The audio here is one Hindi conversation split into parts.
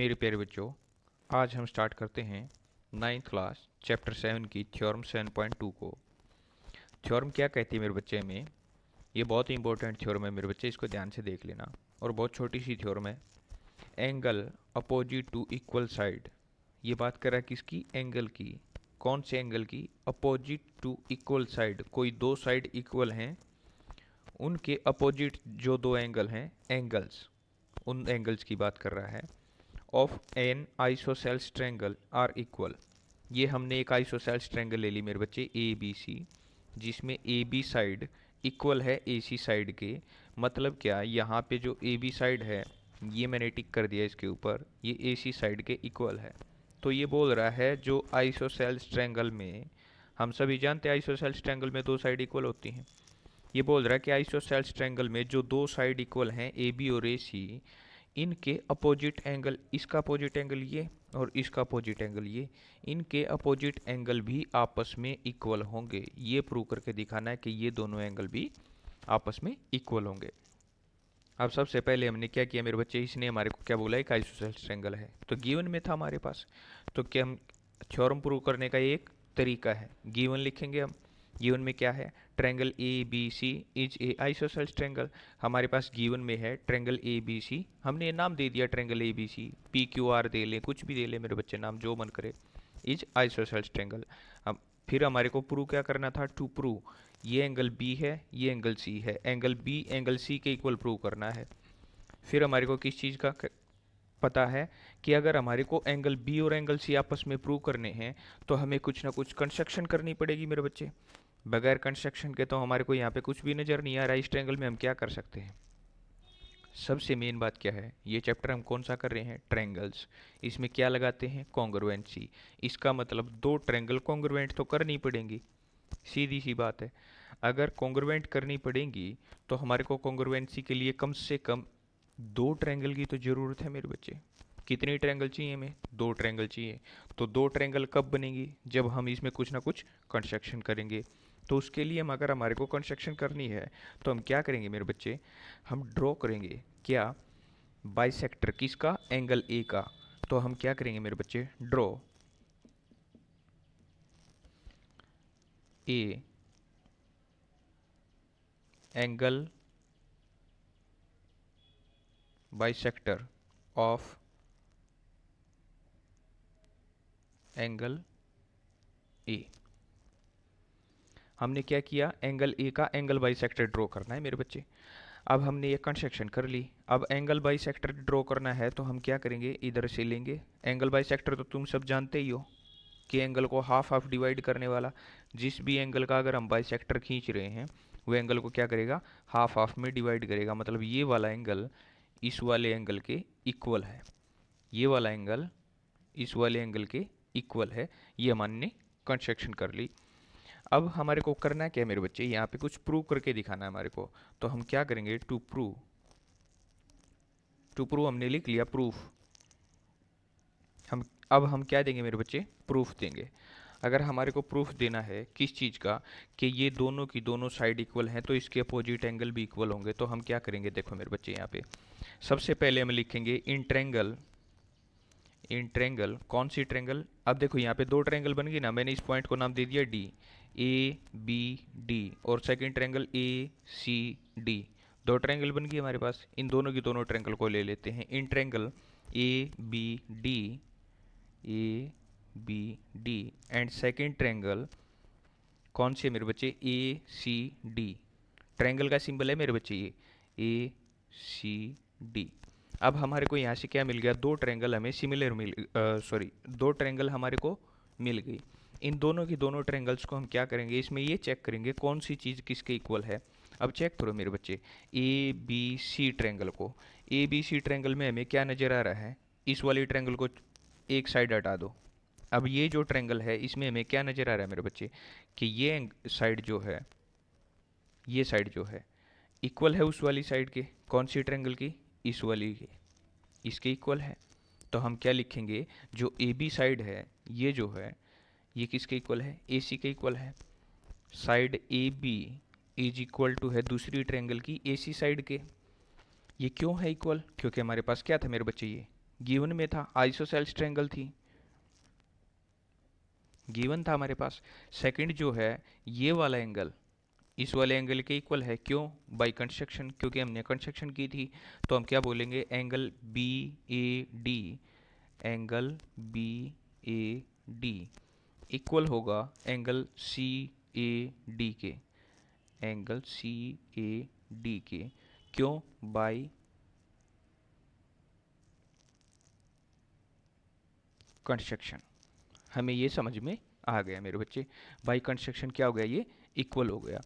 मेरे प्यारे बच्चों, आज हम स्टार्ट करते हैं 9th क्लास चैप्टर 7 की थ्योरम 7.2 को। थ्योरम क्या कहती है मेरे बच्चे में? ये बहुत ही इंपॉर्टेंट थ्योरम है मेरे बच्चे, इसको ध्यान से देख लेना। और बहुत छोटी सी थ्योरम है। Angle opposite to equal side. ये बात कर रहा है किसकी? एंगल की। कौन से एंगल की? Opposite to equal side. कोई दो साइड इक्वल हैं, उनके अपोजिट जो दो एंगल हैं, एंगल्स, उन एंगल्स की बात कर रहा है। Of an isosceles triangle are equal. ये हमने एक आइसोसेल्स ट्रायंगल ले ली मेरे बच्चे, ए बी सी, जिसमें ए बी साइड इक्वल है ए सी साइड के। मतलब क्या? यहाँ पे जो ए बी साइड है, ये मैंने टिक कर दिया इसके ऊपर, ये ए सी साइड के इक्वल है। तो ये बोल रहा है जो आइसोसेल्स ट्रायंगल में, हम सभी जानते हैं आइसोसेल्स ट्रायंगल में दो साइड इक्वल होती हैं। ये बोल रहा है कि आइसोसेल्स ट्रायंगल में जो दो साइड इक्वल हैं, ए बी और ए सी, इनके अपोजिट एंगल, इसका अपोजिट एंगल ये और इसका अपोजिट एंगल ये, इनके अपोजिट एंगल भी आपस में इक्वल होंगे। ये प्रूव करके दिखाना है कि ये दोनों एंगल भी आपस में इक्वल होंगे। अब सबसे पहले हमने क्या किया मेरे बच्चे, इसने हमारे को क्या बोला, एक आइसोसेल्स ट्रायंगल है, तो गिवन में था हमारे पास। तो क्या हम थ्योरम प्रूव करने का एक तरीका है, गिवन लिखेंगे हम। गिवन में क्या है? Triangle A B C is a isosceles triangle. हमारे पास गिवन में है ट्रायंगल ए बी सी, हमने ये नाम दे दिया triangle A B C, P Q R दे लें, कुछ भी दे लें मेरे बच्चे, नाम जो मन करे। Is isosceles triangle. अब फिर हमारे को प्रूव क्या करना था? टू प्रूव ये एंगल बी है, ये एंगल सी है, एंगल बी एंगल सी के इक्वल प्रूव करना है। फिर हमारे को किस चीज़ का पता है कि अगर हमारे को एंगल बी और एंगल सी आपस में प्रूव करने हैं तो हमें कुछ ना कुछ कंस्ट्रक्शन करनी पड़ेगी मेरे बच्चे। बगैर कंस्ट्रक्शन के तो हमारे को यहाँ पे कुछ भी नज़र नहीं आ रहा है। इस ट्रायंगल में हम क्या कर सकते हैं? सबसे मेन बात क्या है, ये चैप्टर हम कौन सा कर रहे हैं? ट्रायंगल्स। इसमें क्या लगाते हैं? कॉन्ग्रुएंसी। इसका मतलब दो ट्रायंगल कॉन्ग्रुएंट तो करनी पड़ेंगी, सीधी सी बात है। अगर कॉन्ग्रुएंट करनी पड़ेंगी तो हमारे को कॉन्ग्रुएंसी के लिए कम से कम दो ट्रायंगल की तो ज़रूरत है मेरे बच्चे। कितनी ट्रायंगल चाहिए हमें? दो ट्रायंगल चाहिए। तो दो ट्रायंगल कब बनेंगी? जब हम इसमें कुछ ना कुछ कंस्ट्रक्शन करेंगे। तो उसके लिए हम, अगर हमारे को कंस्ट्रक्शन करनी है तो हम क्या करेंगे मेरे बच्चे? हम ड्रॉ करेंगे क्या? बाइसेक्टर किसका? एंगल ए का। तो हम क्या करेंगे मेरे बच्चे? Draw A angle bisector of angle ए। हमने क्या किया? एंगल ए का एंगल बाइसेक्टर ड्रॉ करना है मेरे बच्चे। अब हमने ये कंस्ट्रक्शन कर ली। अब एंगल बाइसेक्टर ड्रॉ करना है तो हम क्या करेंगे? इधर से लेंगे एंगल बाइसेक्टर, तो तुम सब जानते ही हो कि एंगल को हाफ हाफ डिवाइड करने वाला। जिस भी एंगल का अगर हम बाइसेक्टर खींच रहे हैं, वो एंगल को क्या करेगा? हाफ हाफ में डिवाइड करेगा। मतलब ये वाला एंगल इस वाले एंगल के इक्वल है, ये वाला एंगल इस वाले एंगल के इक्वल है। ये हमने कंस्ट्रक्शन कर ली। अब हमारे को करना है क्या मेरे बच्चे? यहाँ पे कुछ प्रूव करके दिखाना है हमारे को। तो हम क्या करेंगे? टू प्रूव हमने लिख लिया प्रूफ। हम क्या देंगे मेरे बच्चे? प्रूफ देंगे। अगर हमारे को प्रूफ देना है किस चीज़ का? कि ये दोनों की दोनों साइड इक्वल हैं तो इसके अपोजिट एंगल भी इक्वल होंगे। तो हम क्या करेंगे? देखो मेरे बच्चे, यहाँ पे सबसे पहले हम लिखेंगे इन ट्रेंगल। कौन सी ट्रेंगल? अब देखो यहाँ पे दो ट्रेंगल बन गई ना, मैंने इस पॉइंट को नाम दे दिया डी, ए बी डी, और second triangle A C D. दो ट्रेंगल बन गई हमारे पास। इन दोनों की दोनों ट्रेंगल को ले लेते हैं। In triangle A B D, A B D, and second triangle कौन सी है मेरे बच्चे? A C D. ट्रेंगल का सिंबल है मेरे बच्चे ये, ए सी डी। अब हमारे को यहाँ से क्या मिल गया? दो ट्रायंगल हमें सिमिलर दो ट्रायंगल हमारे को मिल गई। इन दोनों की दोनों ट्रायंगल्स को हम क्या करेंगे? इसमें ये चेक करेंगे कौन सी चीज़ किसके इक्वल है। अब चेक करो मेरे बच्चे, ए बी सी ट्रायंगल को। ए बी सी ट्रायंगल में हमें क्या नज़र आ रहा है? इस वाली ट्रायंगल को एक साइड हटा दो। अब ये जो ट्रायंगल है इसमें हमें क्या नज़र आ रहा है मेरे बच्चे? कि ये साइड जो है, ये साइड जो है इक्वल है उस वाली साइड के। कौन सी ट्रायंगल की? इस वाली की, इसके इक्वल है। तो हम क्या लिखेंगे? जो ए बी साइड है, ये जो है, ये किसके इक्वल है? ए सी के इक्वल है। Side A B is equal to है दूसरी ट्रायंगल की ए सी साइड के। ये क्यों है इक्वल? क्योंकि हमारे पास क्या था मेरे बच्चे? ये गिवन में था, आइसोसेल्स ट्रायंगल थी, गिवन था हमारे पास। सेकंड जो है ये वाला एंगल इस वाले एंगल के इक्वल है, क्यों? बाई कंस्ट्रक्शन, क्योंकि हमने कंस्ट्रक्शन की थी। तो हम क्या बोलेंगे, angle B A D, angle B A D equal होगा एंगल सी ए डी के, एंगल सी ए डी के, क्यों? By construction. हमें ये समझ में आ गया मेरे बच्चे, बाई कंस्ट्रक्शन क्या हो गया, ये इक्वल हो गया।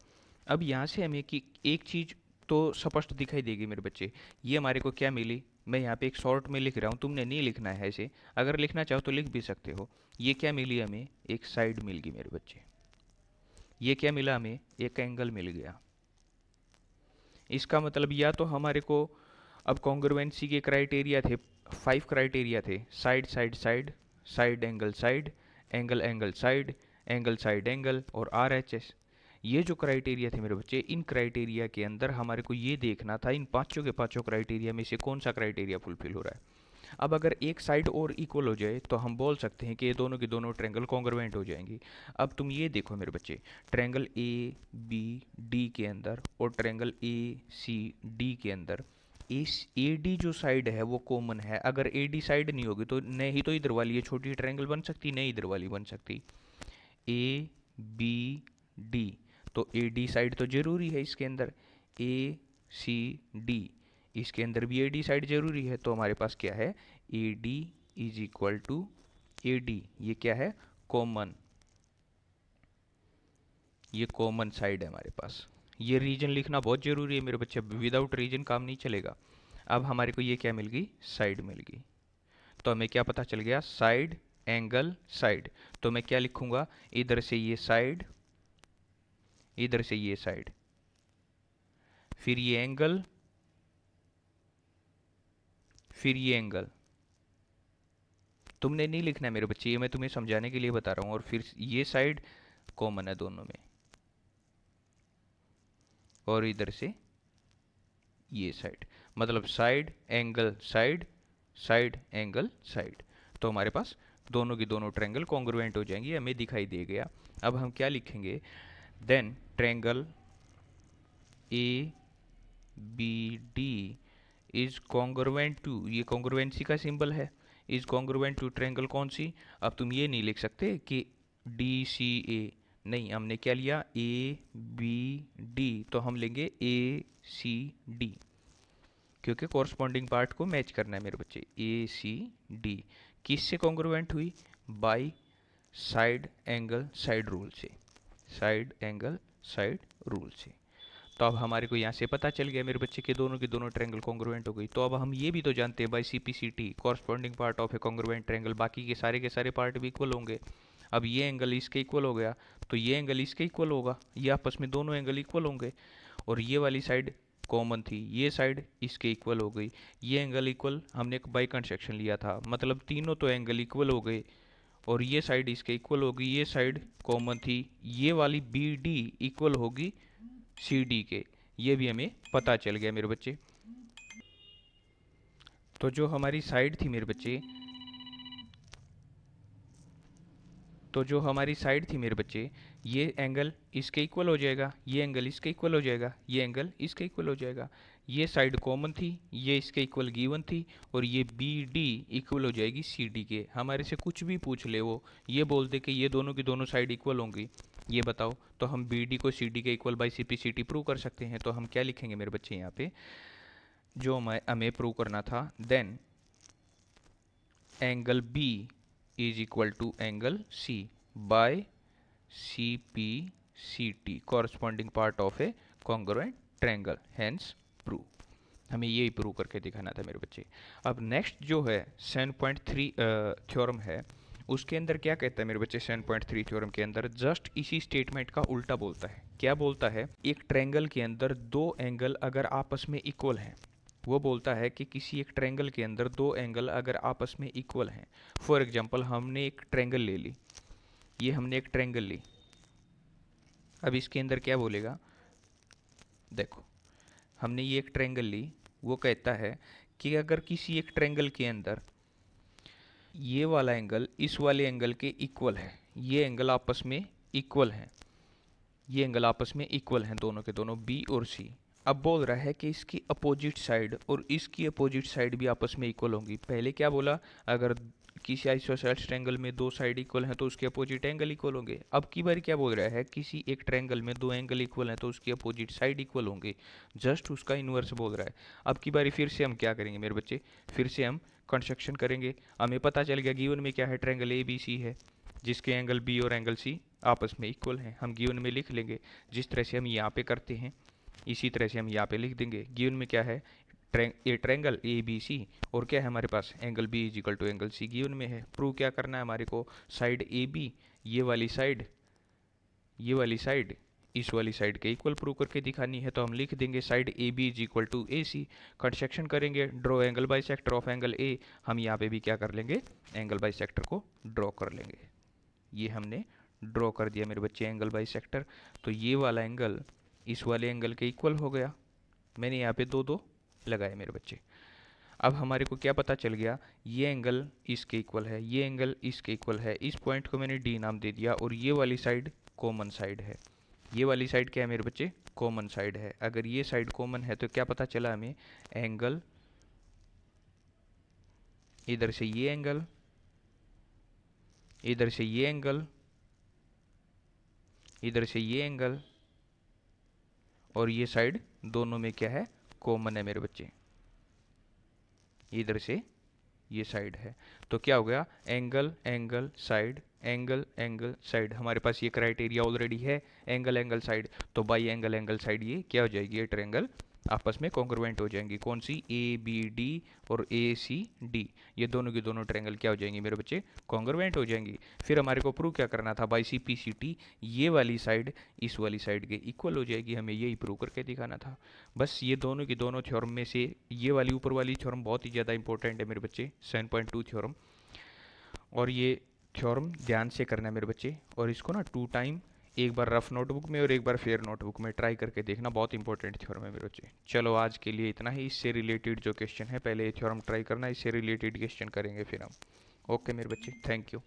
अब यहाँ से हमें कि एक चीज़ तो स्पष्ट दिखाई देगी मेरे बच्चे, ये हमारे को क्या मिली, मैं यहाँ पे एक शॉर्ट में लिख रहा हूँ, तुमने नहीं लिखना है ऐसे, अगर लिखना चाहो तो लिख भी सकते हो। ये क्या मिली हमें, एक साइड मिल गई मेरे बच्चे। ये क्या मिला हमें, एक एंगल मिल गया। इसका मतलब या तो हमारे को, अब कॉन्ग्रुएंसी के क्राइटेरिया थे, 5 क्राइटेरिया थे, side side side, side angle side, angle angle side, angle side angle और RHS। ये जो क्राइटेरिया थे मेरे बच्चे, इन क्राइटेरिया के अंदर हमारे को ये देखना था इन पांचों के पांचों क्राइटेरिया में से कौन सा क्राइटेरिया फुलफिल हो रहा है। अब अगर एक साइड और इक्वल हो जाए तो हम बोल सकते हैं कि ये दोनों की दोनों ट्रायंगल कॉन्ग्रुएंट हो जाएंगी। अब तुम ये देखो मेरे बच्चे, ट्रायंगल ए बी डी के अंदर और ट्रायंगल ए सी डी के अंदर इस ए डी जो साइड है वो कॉमन है। अगर ए डी साइड नहीं होगी तो न ही तो इधर वाली ये छोटी ट्रायंगल बन सकती, न इधर वाली बन सकती। ए बी डी, तो ए डी साइड तो जरूरी है इसके अंदर, ए सी डी इसके अंदर भी ए डी साइड जरूरी है। तो हमारे पास क्या है, A D is equal to A D, ये क्या है, कॉमन, ये कॉमन साइड है हमारे पास। ये रीजन लिखना बहुत जरूरी है मेरे बच्चे, विदाउट रीजन काम नहीं चलेगा। अब हमारे को ये क्या मिल गई, साइड मिल गई। तो हमें क्या पता चल गया, साइड एंगल साइड। तो मैं क्या लिखूंगा, इधर से ये साइड, इधर से ये साइड, फिर ये एंगल, फिर ये एंगल। तुमने नहीं लिखना है मेरे बच्चे, ये मैं तुम्हें समझाने के लिए बता रहा हूँ। और फिर ये साइड कॉमन है दोनों में, और इधर से ये साइड, मतलब side angle side, side angle side. तो हमारे पास दोनों की दोनों ट्रायंगल कॉन्ग्रुएंट हो जाएंगी, हमें दिखाई दे गया। अब हम क्या लिखेंगे, then triangle A B D is congruent to, ये कॉन्ग्रुएंसी का सिंबल है, इज कॉन्ग्रुएंट टू ट्रायंगल कौन सी। अब तुम ये नहीं लिख सकते कि डी सी ए, नहीं, हमने क्या लिया, ए बी डी, तो हम लेंगे ए सी डी, क्योंकि कॉरस्पॉन्डिंग पार्ट को मैच करना है मेरे बच्चे। ए सी डी किससे कॉन्ग्रुएंट हुई, by side angle side rule से, साइड एंगल साइड रूल से। तो अब हमारे को यहाँ से पता चल गया मेरे बच्चे के दोनों की दोनों ट्रायंगल कॉन्ग्रुएंट हो गई। तो अब हम ये भी तो जानते हैं by CPCT, corresponding part of a congruent triangle, बाकी के सारे पार्ट भी इक्वल होंगे। अब ये एंगल इसके इक्वल हो गया, तो ये एंगल इसके इक्वल होगा, ये आपस में दोनों एंगल इक्वल होंगे। और ये वाली साइड कॉमन थी, ये साइड इसके इक्वल हो गई, ये एंगल इक्वल, हमने एक बाई कंस्ट्रक्शन लिया था, मतलब तीनों तो एंगल इक्वल हो गए। और ये साइड इसके इक्वल होगी, ये साइड कॉमन थी, ये वाली बी डी इक्वल होगी सी डी के, ये भी हमें पता चल गया मेरे बच्चे। तो जो हमारी साइड थी मेरे बच्चे, तो जो हमारी साइड थी मेरे बच्चे, ये एंगल इसके इक्वल हो जाएगा, ये एंगल इसके इक्वल हो जाएगा, ये एंगल इसके इक्वल हो जाएगा, ये साइड कॉमन थी, ये इसके इक्वल गिवन थी, और ये बी डी इक्वल हो जाएगी सी डी के। हमारे से कुछ भी पूछ ले वो, ये बोल दे कि ये दोनों की दोनों साइड इक्वल होंगी, ये बताओ, तो हम बी डी को सी डी के इक्वल बाई CPCT प्रूव कर सकते हैं। तो हम क्या लिखेंगे मेरे बच्चे यहाँ पे, जो हमें प्रूव करना था, then angle B is equal to angle C by CPCT, corresponding part of a congruent triangle, hence prove. हमें यही प्रूव करके दिखाना था मेरे बच्चे। अब नेक्स्ट जो है 7.3 थ्योरम है, उसके अंदर क्या कहता है मेरे बच्चे, 7.3 थ्योरम के अंदर जस्ट इसी स्टेटमेंट का उल्टा बोलता है। क्या बोलता है, एक ट्रायंगल के अंदर दो एंगल अगर आपस में इक्वल हैं, वो बोलता है कि किसी एक ट्रायंगल के अंदर दो एंगल अगर आपस में इक्वल हैं, फॉर एग्जांपल हमने एक ट्रायंगल ले ली, ये हमने एक ट्रायंगल ली, अब इसके अंदर क्या बोलेगा, देखो हमने ये एक ट्रायंगल ली, वो कहता है कि अगर किसी एक ट्रायंगल के अंदर ये वाला एंगल इस वाले एंगल के इक्वल है, ये एंगल आपस में इक्वल हैं, ये एंगल आपस में इक्वल हैं दोनों के दोनों, बी और सी। अब बोल रहा है कि इसकी अपोजिट साइड और इसकी अपोजिट साइड भी आपस में इक्वल होंगी। पहले क्या बोला, अगर किसी आइसोसेलेस ट्रायंगल में दो साइड इक्वल हैं तो उसके अपोजिट एंगल इक्वल होंगे। अब की बार क्या बोल रहा है, किसी एक ट्रायंगल में दो एंगल इक्वल हैं तो उसके अपोजिट साइड इक्वल होंगे, जस्ट उसका इन्वर्स बोल रहा है। अब की बारी फिर से हम क्या करेंगे मेरे बच्चे, फिर से हम कंस्ट्रक्शन करेंगे। हमें पता चल गया गिवन में क्या है, ट्रायंगल ए बी सी है जिसके एंगल बी और एंगल सी आपस में इक्वल हैं। हम गिवन में लिख लेंगे, जिस तरह से हम यहाँ पे करते हैं इसी तरह से हम यहाँ पे लिख देंगे। गिवन में क्या है, ट्रायंगल ए बी सी, और क्या है हमारे पास, angle B is equal to angle C given में है। प्रूव क्या करना है हमारे को, साइड ए बी ये वाली साइड, ये वाली साइड इस वाली साइड के इक्वल प्रूव करके दिखानी है। तो हम लिख देंगे side A B is equal to A C. Construction करेंगे, draw angle bisector of angle A. हम यहाँ पे भी क्या कर लेंगे, एंगल बाई सेक्टर को ड्रॉ कर लेंगे। ये हमने ड्रॉ कर दिया मेरे बच्चे एंगल बाई सेक्टर। तो ये वाला एंगल इस वाले एंगल के इक्वल हो गया। मैंने यहाँ पे दो दो लगाए मेरे बच्चे। अब हमारे को क्या पता चल गया, ये एंगल इसके इक्वल है, ये एंगल इसके इक्वल है। इस पॉइंट को मैंने डी नाम दे दिया और ये वाली साइड कॉमन साइड है। ये वाली साइड क्या है मेरे बच्चे, कॉमन साइड है। अगर ये साइड कॉमन है तो क्या पता चला हमें, एंगल इधर से ये एंगल, इधर से ये एंगल, इधर से ये एंगल, और ये साइड दोनों में क्या है, कॉमन है मेरे बच्चे। इधर से ये साइड है तो क्या हो गया, angle angle side, angle angle side. हमारे पास ये क्राइटेरिया ऑलरेडी है, एंगल एंगल साइड। तो बाई एंगल एंगल साइड ये क्या हो जाएगी, ये ट्रायंगल आपस में कॉन्ग्रुएंट हो जाएंगी। कौन सी, ए बी डी और ए सी डी, ये दोनों की दोनों ट्रायंगल क्या हो जाएंगी मेरे बच्चे, कॉन्ग्रुएंट हो जाएंगी। फिर हमारे को प्रूव क्या करना था, by C P C T ये वाली साइड इस वाली साइड के इक्वल हो जाएगी। हमें यही प्रूव करके दिखाना था। बस ये दोनों की दोनों थ्योरम में से ये वाली ऊपर वाली थ्योरम बहुत ही ज़्यादा इंपॉर्टेंट है मेरे बच्चे, 7.2 थ्योरम। और ये थ्योरम ध्यान से करना है मेरे बच्चे, और इसको ना 2 टाइम, एक बार रफ नोटबुक में और एक बार फेयर नोटबुक में ट्राई करके देखना, बहुत इंपॉर्टेंट थ्योरम है मेरे बच्चे। चलो आज के लिए इतना ही। इससे रिलेटेड जो क्वेश्चन है पहले ये थ्योरम ट्राई करना, इससे रिलेटेड क्वेश्चन करेंगे फिर हम। ओके मेरे बच्चे, थैंक यू।